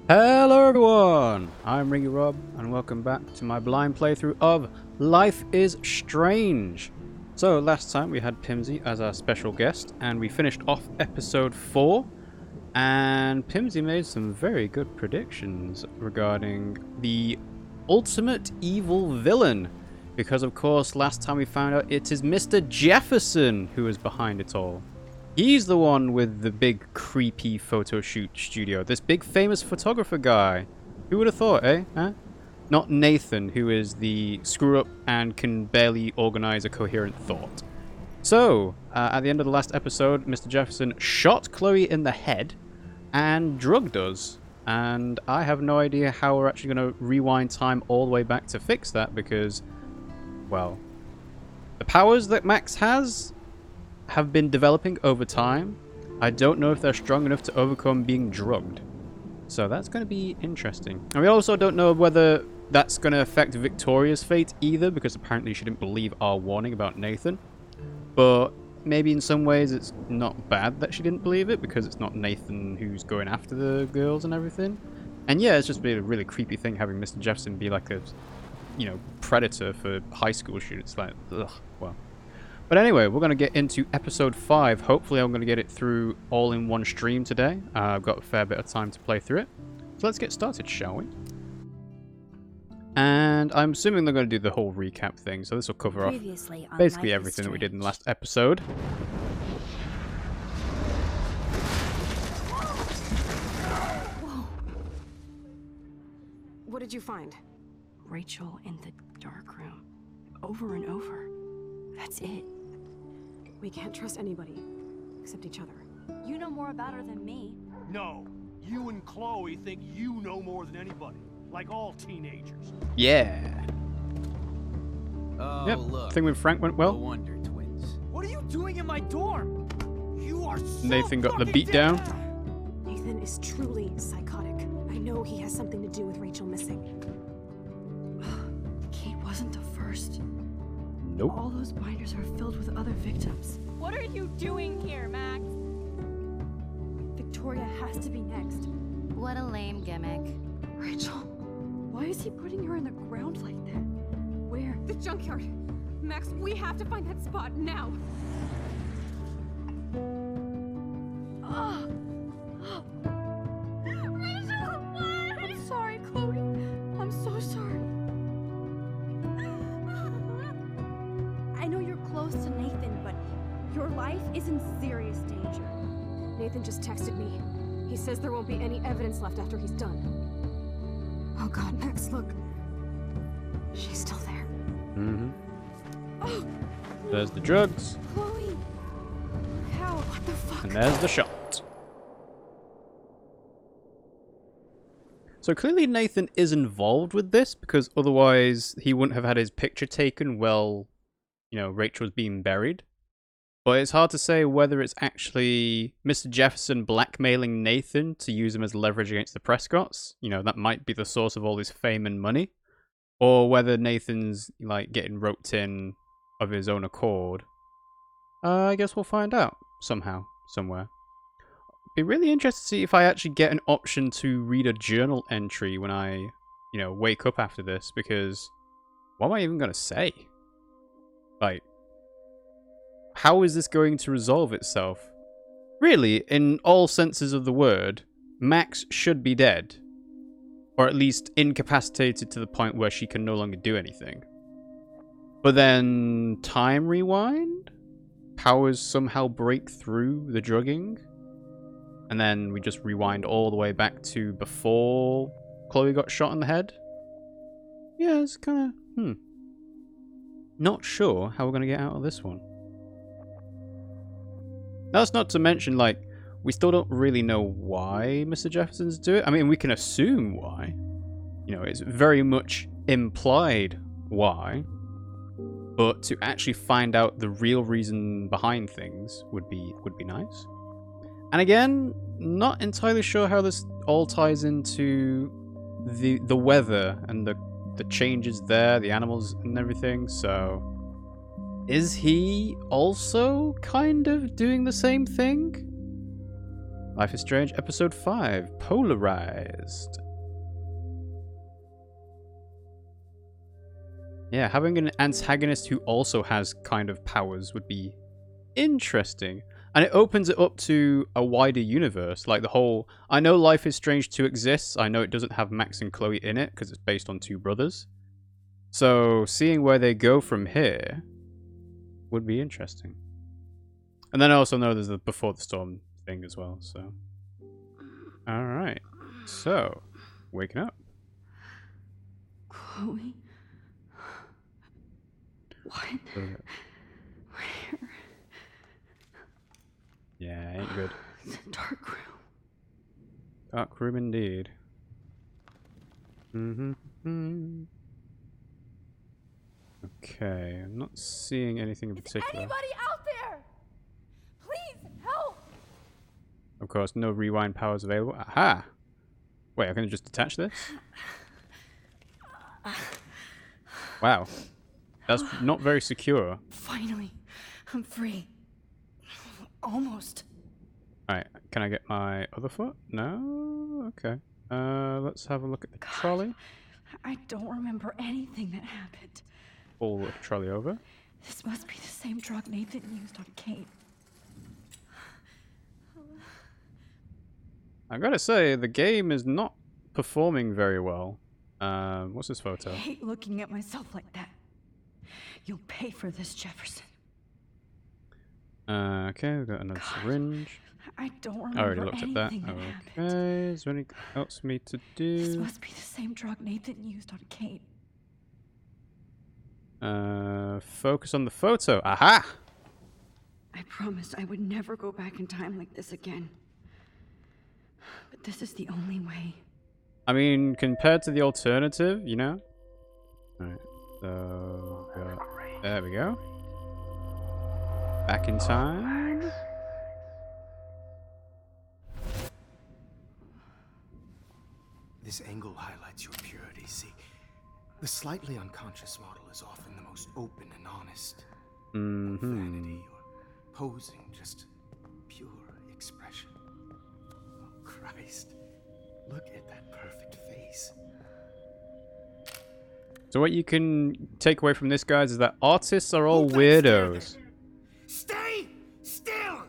Hello everyone, I'm RiggyRob and welcome back to my blind playthrough of Life is Strange. So last time we had Pimmsy as our special guest and we finished off episode 4 and Pimmsy made some very good predictions regarding the ultimate evil villain, because of course last time we found out it is Mr. Jefferson who is behind it all. He's the one with the big creepy photo shoot studio. This big famous photographer guy. Who would have thought, eh? Huh? Not Nathan, who is the screw-up and can barely organize a coherent thought. So, at the end of the last episode, Mr. Jefferson shot Chloe in the head and drugged us. And I have no idea how we're actually going to rewind time all the way back to fix that because, well, the powers that Max has have been developing over time. I don't know if they're strong enough to overcome being drugged. So that's going to be interesting. And we also don't know whether that's going to affect Victoria's fate either, because apparently she didn't believe our warning about Nathan. But maybe in some ways it's not bad that she didn't believe it, because it's not Nathan who's going after the girls and everything. And yeah, it's just been a really creepy thing having Mr. Jefferson be like a, you know, predator for high school students. Like, ugh, well. But anyway, we're going to get into episode 5. Hopefully I'm going to get it through all in one stream today. I've got a fair bit of time to play through it. So let's get started, shall we? And I'm assuming they're going to do the whole recap thing, so this will cover off basically everything that we did in the last episode. Whoa. What did you find? Rachel in the dark room. Over and over. That's it. We can't trust anybody, except each other. You know more about her than me. No, you and Chloe think you know more than anybody, like all teenagers. Yeah. Oh, Yep. look. Thing with Frank went No well. wonder twins. What are you doing in my dorm? You are so Nathan got the fucking beat down. dead. Nathan is truly psychotic. I know he has something to do with Rachel missing. Kate wasn't the first. Nope. All those binders are filled with other victims. What are you doing here, Max? Victoria has to be next. What a lame gimmick. Rachel, why is he putting her in the ground like that? Where? The junkyard! Max, we have to find that spot now! Oh. Rachel, what? I'm sorry, Chloe. I'm so sorry. I know you're close to Nathan, but your life is in serious danger. Nathan just texted me. He says there won't be any evidence left after he's done. Oh god, Max, look. She's still there. Mm-hmm. Oh, There's the drugs. Chloe! How? What the fuck? And there's the shot. So clearly Nathan is involved with this, because otherwise he wouldn't have had his picture taken while, you know, Rachel was being buried. But it's hard to say whether it's actually Mr. Jefferson blackmailing Nathan to use him as leverage against the Prescotts. You know, that might be the source of all his fame and money. Or whether Nathan's, like, getting roped in of his own accord. I guess we'll find out somehow, somewhere. Be really interested to see if I actually get an option to read a journal entry when I, you know, wake up after this, because what am I even going to say? Like, how is this going to resolve itself? Really, in all senses of the word, Max should be dead. Or at least incapacitated to the point where she can no longer do anything. But then, time rewind? Powers somehow break through the drugging? And then we just rewind all the way back to before Chloe got shot in the head? Yeah, it's kind of, not sure how we're going to get out of this one. That's not to mention, like, we still don't really know why Mr. Jefferson's doing it. I mean, we can assume why. You know, it's very much implied why. But to actually find out the real reason behind things would be nice. And again, not entirely sure how this all ties into the weather and the changes there, the animals and everything, so is he also kind of doing the same thing? Life is Strange, Episode 5, Polarized. Yeah, having an antagonist who also has kind of powers would be interesting. And it opens it up to a wider universe. Like the whole... I know Life is Strange 2 exists. I know it doesn't have Max and Chloe in it because it's based on two brothers. So seeing where they go from here would be interesting. And then I also know there's the Before the Storm thing as well, so... Alright. So, waking up. Chloe? What? Where? Yeah, ain't good. It's a dark room. Dark room indeed. Okay, I'm not seeing anything in particular. Anybody out there? Please help! Of course, no rewind powers available. Aha! Wait, I can just detach this? Wow. That's not very secure. Finally, I'm free. Almost. Alright, can I get my other foot? No? Okay. Let's have a look at the trolley. I don't remember anything that happened. Pull the trolley over. This must be the same drug Nathan used on Kate. I gotta say, the game is not performing very well. What's this photo? I hate looking at myself like that. You'll pay for this, Jefferson. Okay, we've got another syringe. I don't remember I already looked at that. anything Okay, happened. is there anything else for me to This do? must be the same drug Nathan used on Kate. Focus on the photo. Aha! I promised I would never go back in time like this again. But this is the only way. I mean, compared to the alternative, you know? Alright, so... there we go. Back in time. This angle highlights your purity. See, the slightly unconscious model is often the most open and honest. No vanity or posing, just pure expression. Oh, Christ. Look at that perfect face. So what you can take away from this, guys, is that artists are all Hold that stare weirdos. there. Stay still!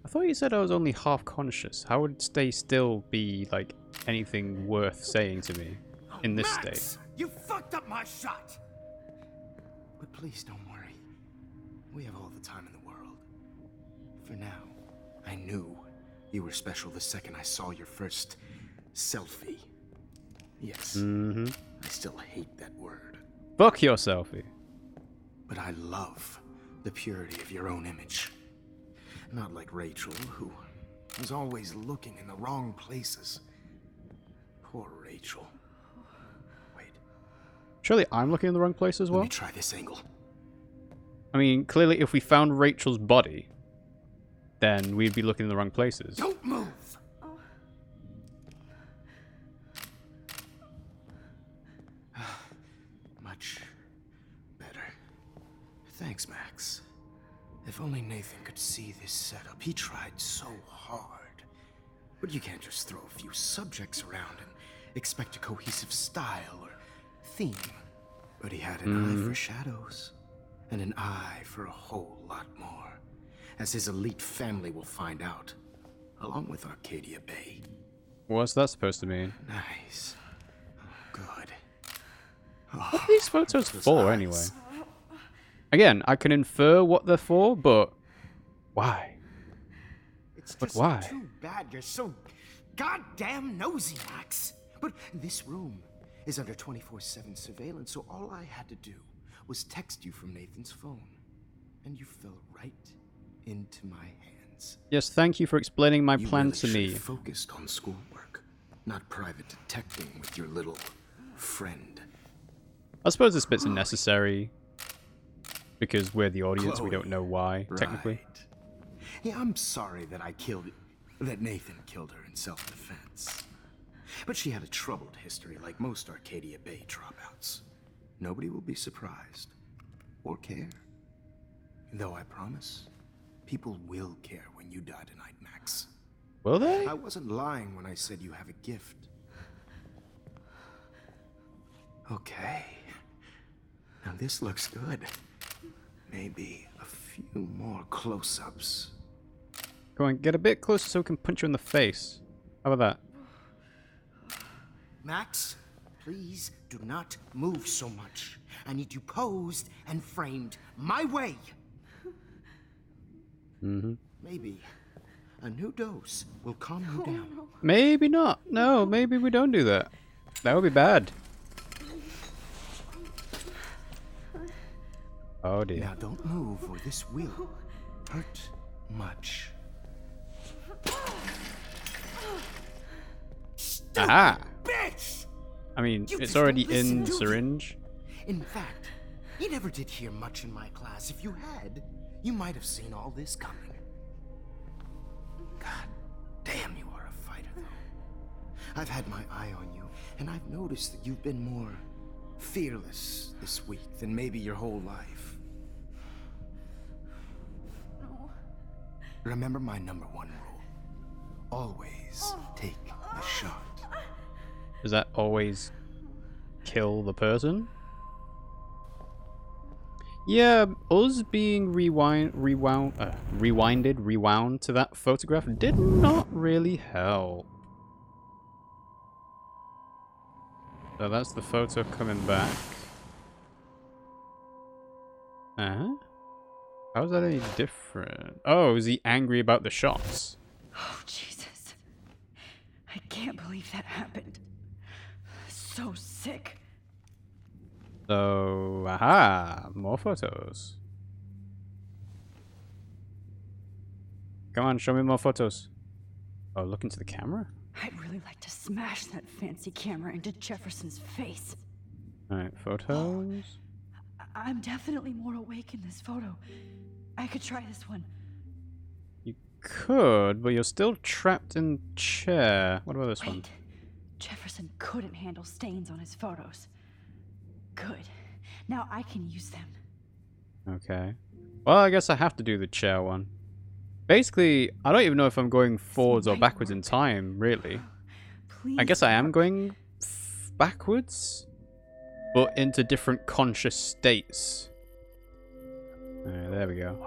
I thought you said I was only half conscious. How would stay still be, like, anything worth saying to me in this Max, state? you fucked up my shot! But please don't worry. We have all the time in the world. For now, I knew you were special the second I saw your first selfie. Yes, I still hate that word. Fuck your selfie. But I love the purity of your own image. Not like Rachel, who was always looking in the wrong places. Poor Rachel. Wait, Surely I'm looking in the wrong place as let well? me try this angle. I mean, clearly if we found Rachel's body, then we'd be looking in the wrong places. Don't move! Much better. Thanks, Max. If only Nathan could see this setup. He tried so hard. But you can't just throw a few subjects around and expect a cohesive style or theme. But he had an eye for shadows, and an eye for a whole lot more, as his elite family will find out, along with Arcadia Bay. What's that supposed to mean? Nice. Oh, good. What are these photos those for, eyes. anyway? Again, I can infer what they're for, but why? It's But just why? too bad you're so goddamn nosy, Max. But this room is under 24/7 surveillance, so all I had to do was text you from Nathan's phone, and you fell right into my hands. Yes, thank you for explaining my You plan really to should me. have focused on schoolwork, not private detecting with your little friend. I suppose this bit's unnecessary, because we're the audience, we don't Chloe. know why, technically. Right. Yeah, I'm sorry that Nathan killed her in self-defense. But she had a troubled history like most Arcadia Bay dropouts. Nobody will be surprised. Or care. Though I promise, people will care when you die tonight, Max. Will they? I wasn't lying when I said you have a gift. Okay. Now this looks good. Maybe a few more close-ups. Go on, get a bit closer so we can punch you in the face. How about that? Max, please do not move so much. I need you posed and framed my way. Mm-hmm. Maybe a new dose will calm you down. Maybe not. No, maybe we don't do that. That would be bad. Oh dear. Now don't move or this will hurt much. Aha! Bitch! I mean, You it's just already don't listen, in do you? syringe. In fact, you never did hear much in my class. If you had, you might have seen all this coming. God damn, you are a fighter, though. I've had my eye on you, and I've noticed that you've been more fearless this week than maybe your whole life. No. Remember my #1 rule. Always take the shot. Does that always kill the person? Yeah, us being rewound to that photograph did not really help. So that's the photo coming back. How's that any different? Oh, is he angry about the shots? Oh, Jesus. I can't believe that happened. So sick. So, aha, more photos. Come on, show me more photos. Oh, look into the camera? I'd really like to smash that fancy camera into Jefferson's face. Alright, photos. I'm definitely more awake in this photo. I could try this one. You could, but you're still trapped in the chair. What about this one? Wait. Jefferson couldn't handle stains on his photos. Good. Now I can use them. Okay. Well, I guess I have to do the chair one. Basically, I don't even know if I'm going forwards or backwards in time, really. Please. I guess I am going backwards, but into different conscious states. There we go.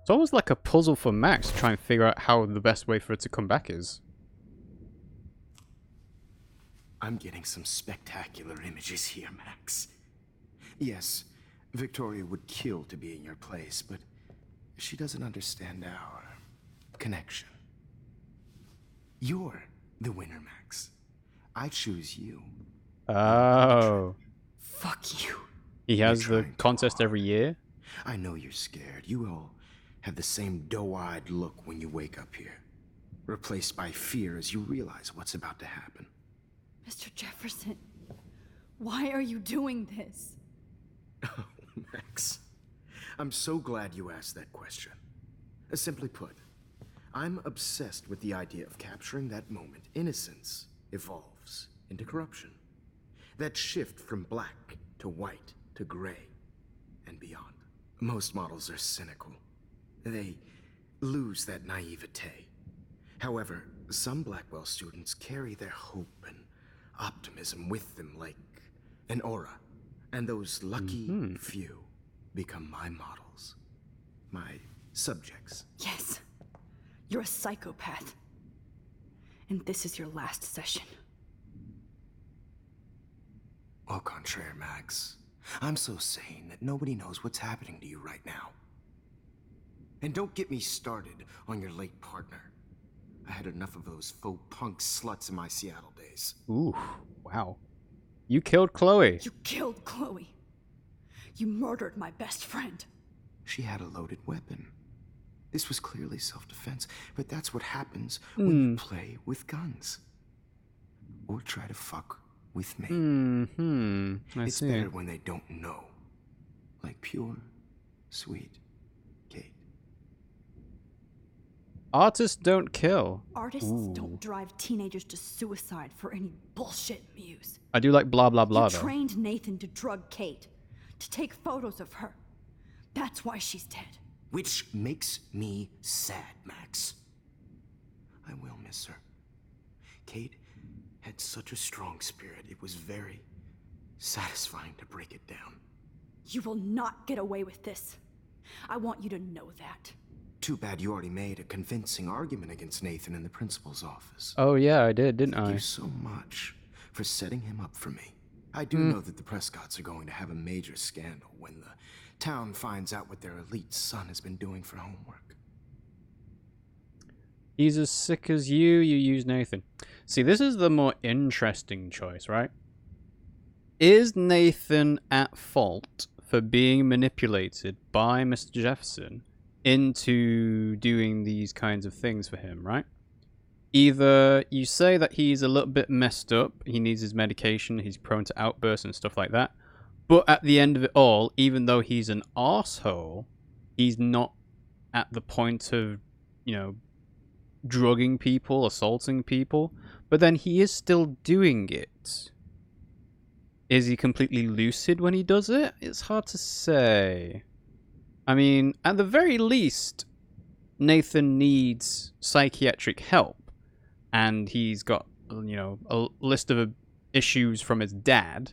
It's almost like a puzzle for Max to try and figure out how the best way for it to come back is. I'm getting some spectacular images here, Max. Yes, Victoria would kill to be in your place, but she doesn't understand our connection. You're the winner, Max. I choose you. Oh. Fuck you. He has the trying too contest hard. every year? I know you're scared. You all have the same doe-eyed look when you wake up here, replaced by fear as you realize what's about to happen. Mr. Jefferson, why are you doing this? Oh, Max. I'm so glad you asked that question. Simply put, I'm obsessed with the idea of capturing that moment innocence evolves into corruption. That shift from black to white to gray and beyond. Most models are cynical. They lose that naivete. However, some Blackwell students carry their hope and optimism with them like an aura. And those lucky few become my models. My subjects. Yes. You're a psychopath. And this is your last session. Au contraire, Max. I'm so sane that nobody knows what's happening to you right now. And don't get me started on your late partner. I had enough of those faux punk sluts in my Seattle days. Ooh, wow. You killed Chloe. You killed Chloe. You murdered my best friend. She had a loaded weapon. This was clearly self-defense, but that's what happens when you play with guns. Or try to fuck with me. I It's see. better when they don't know. Like pure, sweet Kate. Artists don't kill. Artists Ooh. don't drive teenagers to suicide for any bullshit muse. I do like blah blah blah You though. trained Nathan to drug Kate, to take photos of her. That's why she's dead. Which makes me sad, Max. I will miss her. Kate had such a strong spirit, it was very satisfying to break it down. You will not get away with this. I want you to know that. Too bad you already made a convincing argument against Nathan in the principal's office. Oh yeah, I did, didn't Thank I? you so much for setting him up for me. I do know that the Prescotts are going to have a major scandal when the town finds out what their elite son has been doing for homework. He's as sick as you use Nathan. See, this is the more interesting choice, right? Is Nathan at fault for being manipulated by Mr. Jefferson into doing these kinds of things for him, right? Either you say that he's a little bit messed up, he needs his medication, he's prone to outbursts and stuff like that, but at the end of it all, even though he's an arsehole, he's not at the point of, drugging people, assaulting people, but then he is still doing it. Is he completely lucid when he does it? It's hard to say. I mean, at the very least, Nathan needs psychiatric help, and he's got, a list of issues from his dad.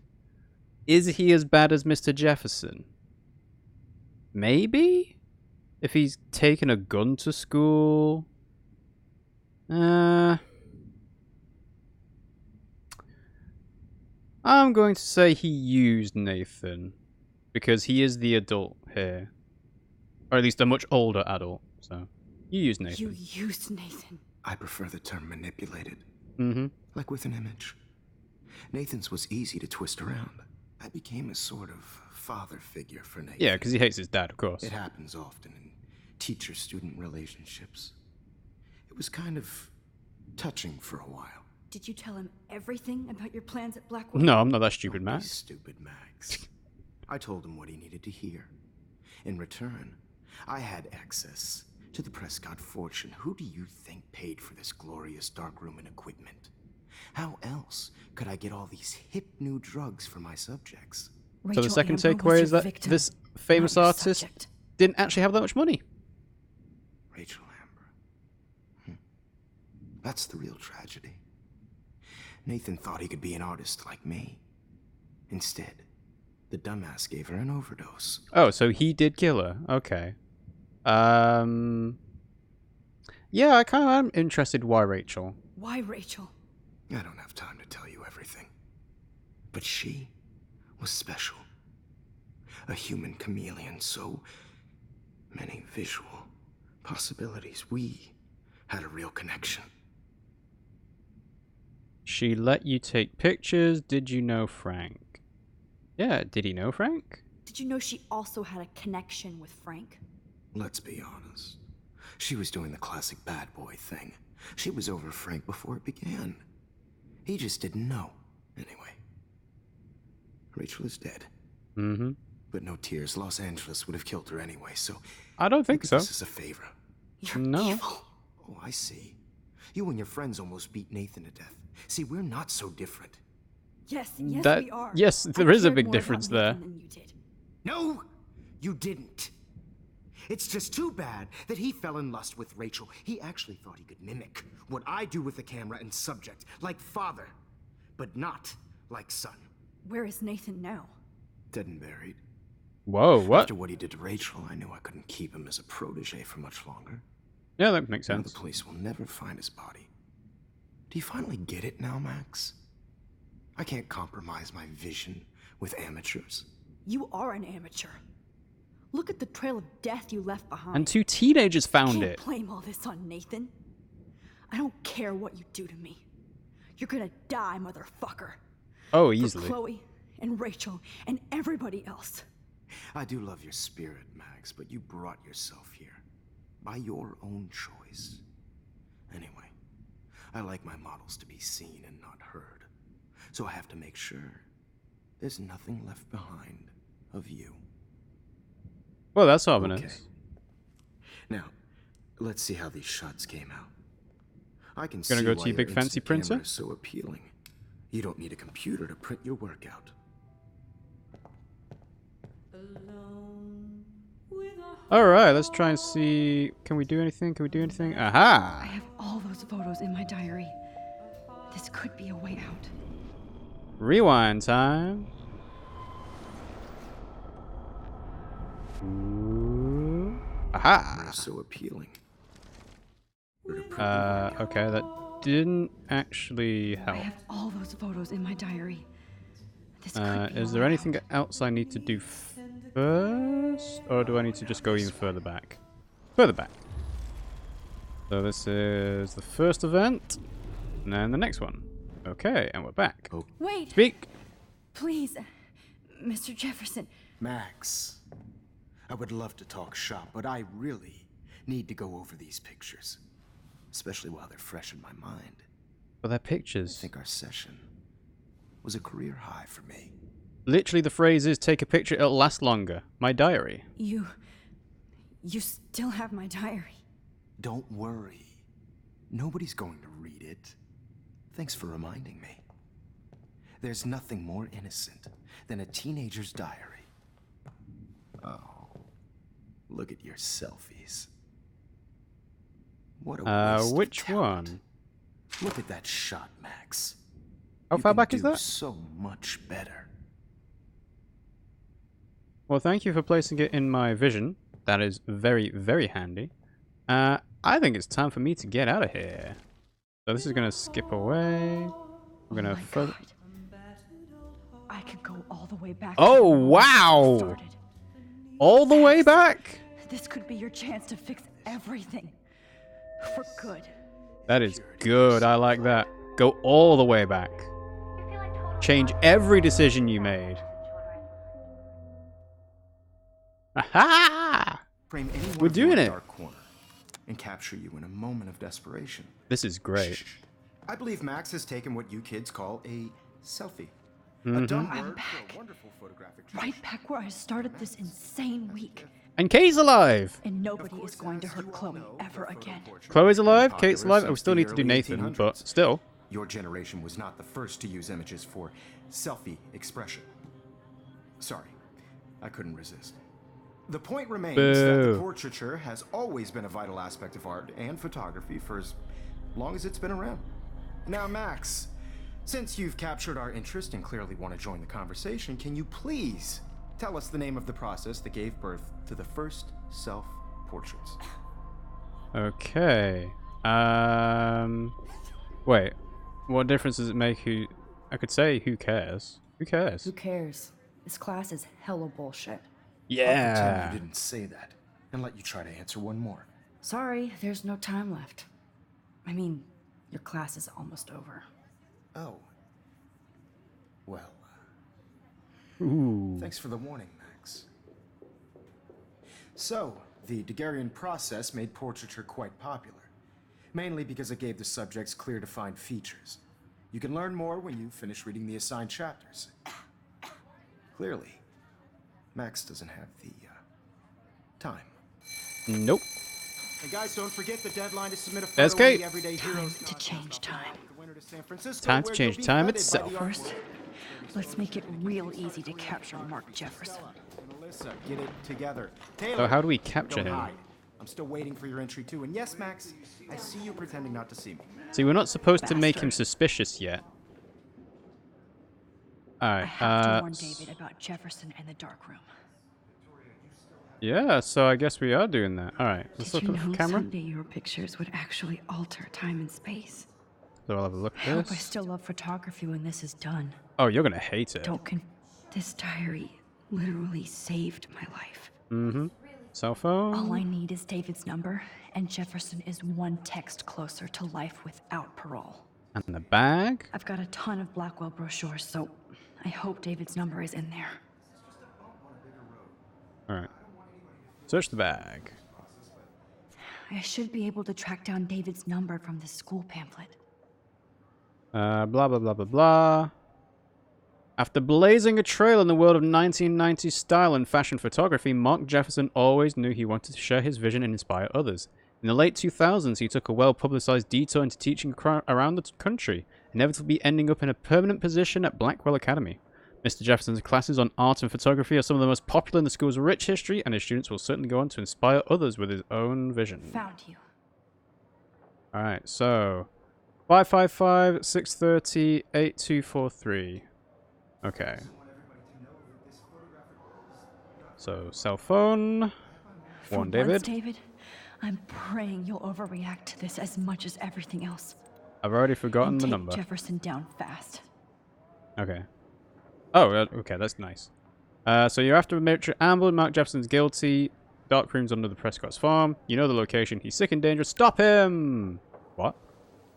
Is he as bad as Mr. Jefferson? Maybe? If he's taken a gun to school? I'm going to say he used Nathan, because he is the adult here. Or at least a much older adult, so you used Nathan. You used Nathan. I prefer the term manipulated. Mm-hmm. Like with an image. Nathan's was easy to twist around. I became a sort of father figure for Nathan. Yeah, because he hates his dad, of course. It happens often in teacher-student relationships. It was kind of touching for a while. Did you tell him everything about your plans at Blackwood? No, I'm not that stupid, Don't be Max. stupid, Max. I told him what he needed to hear. In return, I had access to the Prescott fortune. Who do you think paid for this glorious darkroom and equipment? How else could I get all these hip new drugs for my subjects? So the second Amber takeaway was is your that victim, this famous not your artist subject. didn't actually have that much money. Rachel Amber. That's the real tragedy. Nathan thought he could be an artist like me. Instead, the dumbass gave her an overdose. Oh, so he did kill her. Okay. Yeah, I kind of am interested why Rachel. Why Rachel? I don't have time to tell you everything. But she was special. A human chameleon, so many visual possibilities. We had a real connection. She let you take pictures. Did you know Frank? Yeah, did he know Frank? Did you know she also had a connection with Frank? Let's be honest. She was doing the classic bad boy thing. She was over Frank before it began. He just didn't know. Anyway. Rachel is dead. Mm-hmm. But no tears. Los Angeles would have killed her anyway, so... I don't think so. This is a favor. You're No. evil. Oh, I see. You and your friends almost beat Nathan to death. See, we're not so different. Yes, We are. yes, I there is a cared big more about difference Nathan there. than you did. No, you didn't. It's just too bad that he fell in lust with Rachel. He actually thought he could mimic what I do with the camera and subject, like father, but not like son. Where is Nathan now? Dead and buried. Whoa, what? After what he did to Rachel, I knew I couldn't keep him as a protege for much longer. Yeah, that makes Now sense. the police will never find his body. Do you finally get it now, Max? I can't compromise my vision with amateurs. You are an amateur. Look at the trail of death you left behind. And 2 teenagers found Can't it. blame all this on Nathan. I don't care what you do to me. You're gonna die, motherfucker. Oh, For easily. Chloe and Rachel and everybody else. I do love your spirit, Max, but you brought yourself here. By your own choice. Anyway, I like my models to be seen and not heard. So I have to make sure there's nothing left behind of you. Well, that's ominous. Okay. Now, Let's see how these shots came out. I can Gonna see go why to your big your fancy instant camera printer? is so appealing. You don't need a computer to print your work out. Alright, let's try and see. Can we do anything? Can we do anything? I Aha! have all those photos in my diary. This could be a way out. Rewind time. Ooh. Aha! They're so appealing. Okay, that didn't actually I help. have all those photos in my diary. This could be Is a there way anything out. else I need to do first? Or do I need to just go even further back? Further back. So this is the first event, and then the next one. Okay, and we're back. Oh, Wait, Speak! please, Mr. Jefferson. Max, I would love to talk shop, but I really need to go over these pictures. Especially while they're fresh in my mind. Well, they're I pictures. think our session was a career high for me. Literally, the phrase is take a picture, it'll last longer. My diary. You still have my diary. Don't worry. Nobody's going to read it. Thanks for reminding me. There's nothing more innocent than a teenager's diary. Oh, look at your selfies. What a waste of Which talent. one? Look at that shot, Max. How You far can back is do that? So much better. Well, thank you for placing it in my vision. That is very, very handy. I think it's time for me to get out of here. So this is going to skip away. We're going to Oh my further... God. I could go all the way back. Oh, to when wow! it started. All the way back? This could be your chance to fix everything. For good. That is good. I like that. Go all the way back. Change every decision you made. Aha! Frame anyone We're of you doing in a it. dark corner and capture you in a moment of desperation. This is great. Shh. I believe Max has taken what you kids call a selfie. Mm-hmm. A dumb I'm word back. for a wonderful photographic Right back where I started this insane week. And Kay's alive! And nobody is going to hurt Chloe ever again. Chloe's alive, Kate's alive. Oh, we still need to do Nathan, but still. Your generation was not the first to use images for selfie expression. Sorry, I couldn't resist. The point remains that Boo. the portraiture has always been a vital aspect of art and photography for as long as it's been around. Now, Max, since you've captured our interest and clearly want to join the conversation, can you please tell us the name of the process that gave birth to the first self-portraits? Okay. Wait. What difference does it make who... I could say who cares. Who cares? Who cares? This class is hella bullshit. I'll pretend Yeah. you didn't say that and let you try to answer one more. Sorry, there's no time left. I mean, your class is almost over. Oh. Well, Ooh. thanks for the warning, Max. So, the Daguerrean process made portraiture quite popular, mainly because it gave the subjects clear defined features. You can learn more when you finish reading the assigned chapters. Clearly, Max doesn't have the time. Nope. And guys, don't forget the deadline to submit a There's photo in Kate. the Everyday Time Heroes to change time. the winner to San Francisco, Time to where change you'll be time feted by itself. the First, let's make it real easy to capture Mark Jefferson. Melissa, get it together. Taylor, So how do we capture don't him? hide. I'm still waiting for your entry too. And yes, Max, I see you pretending not to see me. See, we're not supposed to make him Bastard. suspicious yet. I Alright, have to warn David about Jefferson and the dark room. yeah, so I guess we are doing that. Alright, let's Did look you at the know camera. someday your pictures would actually alter time and space? So I'll have a look I at hope I this. still love photography when this is done. Oh, you're gonna hate it. This diary literally saved my life. Mm-hmm. Cell All phone? I need is David's number, and Jefferson is one text closer to life without parole. And the bag? I've got a ton of Blackwell brochures, so I hope David's number is in there. Alright. Search the bag. I should be able to track down David's number from the school pamphlet. Blah, blah, blah, blah, blah. After blazing a trail in the world of 1990s style and fashion photography, Mark Jefferson always knew he wanted to share his vision and inspire others. In the late 2000s, he took a well-publicized detour into teaching around the country, inevitably ending up in a permanent position at Blackwell Academy. Mr. Jefferson's classes on art and photography are some of the most popular in the school's rich history, and his students will certainly go on to inspire others with his own vision. Found you. Alright, so 555-630-8243. Okay. So, cell phone. For One, once, David. David, I'm praying you'll overreact to this as much as everything else. I've already forgotten And the take number. Jefferson down fast. Okay. Oh, okay, that's nice. So you're after a military ambush. Mark Jefferson's guilty. Dark rooms under the Prescott's farm. You know the location. He's sick and dangerous. Stop him! What?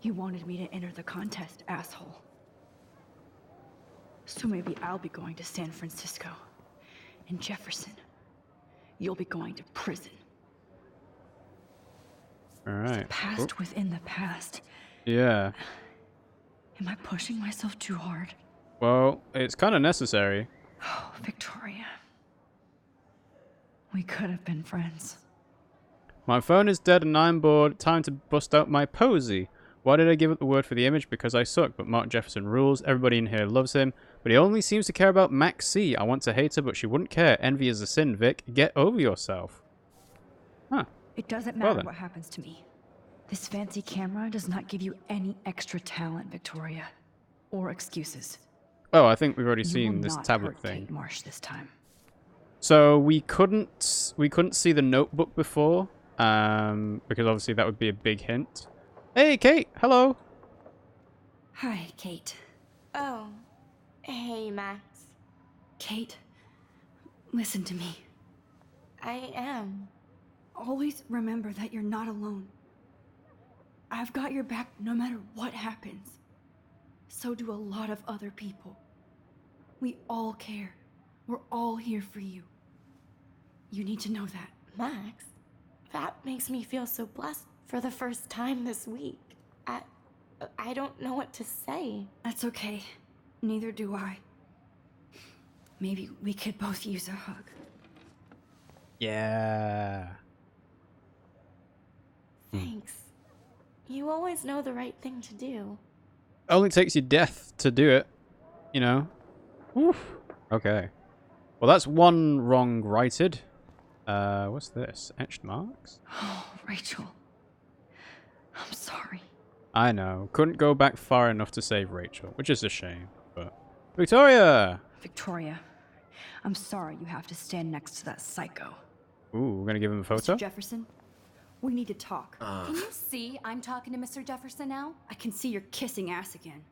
You wanted me to enter the contest, asshole. So maybe I'll be going to San Francisco. And Jefferson, you'll be going to prison. Alright. Past within the past. Yeah. Am I pushing myself too hard? Well, it's kind of necessary. Oh, Victoria. We could have been friends. My phone is dead and I'm bored. Time to bust out my posy. Why did I give up the word for the image? Because I suck, but Mark Jefferson rules. Everybody in here loves him, but he only seems to care about Max C. I want to hate her, but she wouldn't care. Envy is a sin, Vic. Get over yourself. Huh. It doesn't Well matter then. what happens to me. This fancy camera does not give you any extra talent, Victoria. Or excuses. Oh, I think we've already You seen will this not tablet hurt thing. Kate Marsh this time. So we couldn't see the notebook before, because obviously that would be a big hint. Hey, Kate. Hello. Hi, Kate. Oh. Hey, Max. Kate, listen to me. I am. Always remember that you're not alone. I've got your back no matter what happens. So do a lot of other people. We all care. We're all here for you. You need to know that. Max, that makes me feel so blessed for the first time this week. I don't know what to say. That's okay. Neither do I. Maybe we could both use a hug. Yeah. Thanks. You always know the right thing to do. Only takes you death to do it, you know. Woof. Okay. Well, that's one wrong righted. What's this? Etched marks? Oh, Rachel. I'm sorry. I know. Couldn't go back far enough to save Rachel, which is a shame. But Victoria! Victoria, I'm sorry you have to stand next to that psycho. Ooh, we're gonna give him a photo? Mr. Jefferson, we need to talk. Can you see I'm talking to Mr. Jefferson now? I can see you're kissing ass again.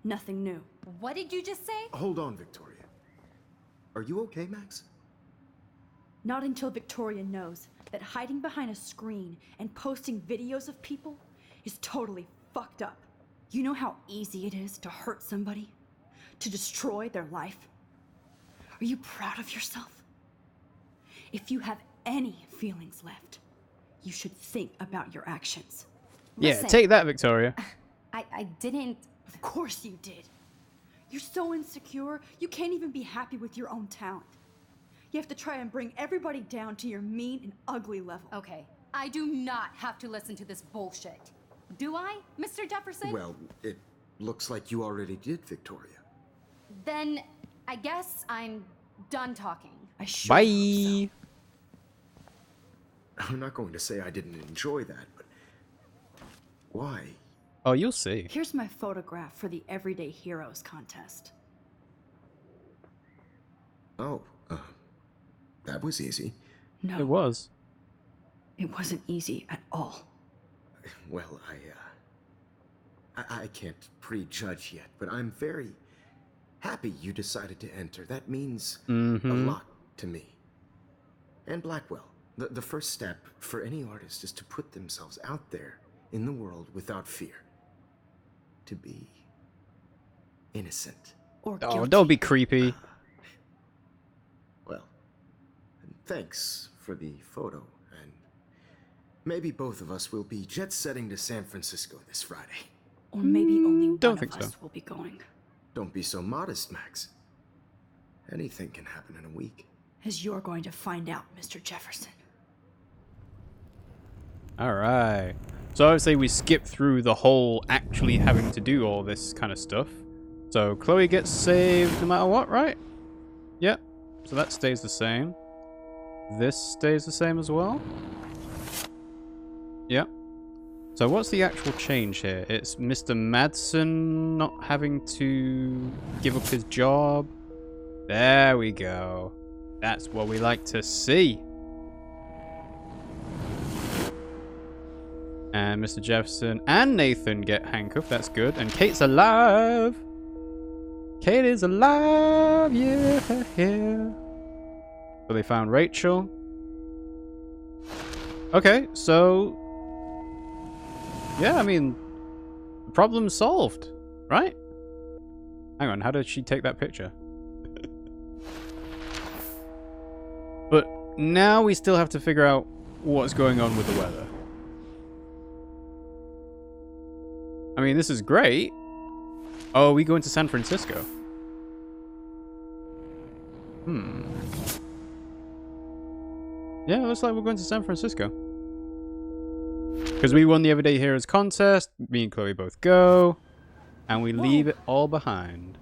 Nothing new. What did you just say? Hold on, Victoria. Are you okay, Max? Not until Victoria knows that hiding behind a screen and posting videos of people is totally fucked up. You know how easy it is to hurt somebody? To destroy their life? Are you proud of yourself? If you have any feelings left, you should think about your actions. Yeah, Listen. take that, Victoria. I didn't... Of course you did. You're so insecure, you can't even be happy with your own talent. You have to try and bring everybody down to your mean and ugly level. Okay, I do not have to listen to this bullshit. Do I, Mr. Jefferson? Well, it looks like you already did, Victoria. Then I guess I'm done talking. I sure hope so. Bye! I'm not going to say I didn't enjoy that, but why? Oh, you'll see. Here's my photograph for the Everyday Heroes contest. Oh, that was easy. No, It was. it wasn't easy at all. Well, I can't prejudge yet, but I'm very happy you decided to enter. That means a lot to me. And Blackwell. The first step for any artist is to put themselves out there in the world without fear. To be innocent. Or Oh, guilty. don't be creepy. Well, thanks for the photo, and maybe both of us will be jet-setting to San Francisco this Friday. Or maybe only don't one think of so. us will be going. Don't be so modest, Max. Anything can happen in a week. As you're going to find out, Mr. Jefferson. Alright. So obviously we skip through the whole actually having to do all this kind of stuff. So Chloe gets saved no matter what, right? Yep. So that stays the same. This stays the same as well. Yep. So what's the actual change here? It's Mr. Madsen not having to give up his job. There we go. That's what we like to see. And Mr. Jefferson and Nathan get handcuffed. That's good. And Kate's alive. Kate is alive. Yeah. So they found Rachel. Okay, so... yeah, I mean... the problem's solved, right? Hang on, how did she take that picture? But now we still have to figure out what's going on with the weather. I mean, this is great. Oh, we go into San Francisco. Yeah, looks like we're going to San Francisco. Because we won the Everyday Heroes contest. Me and Chloe both go. And we leave it all behind.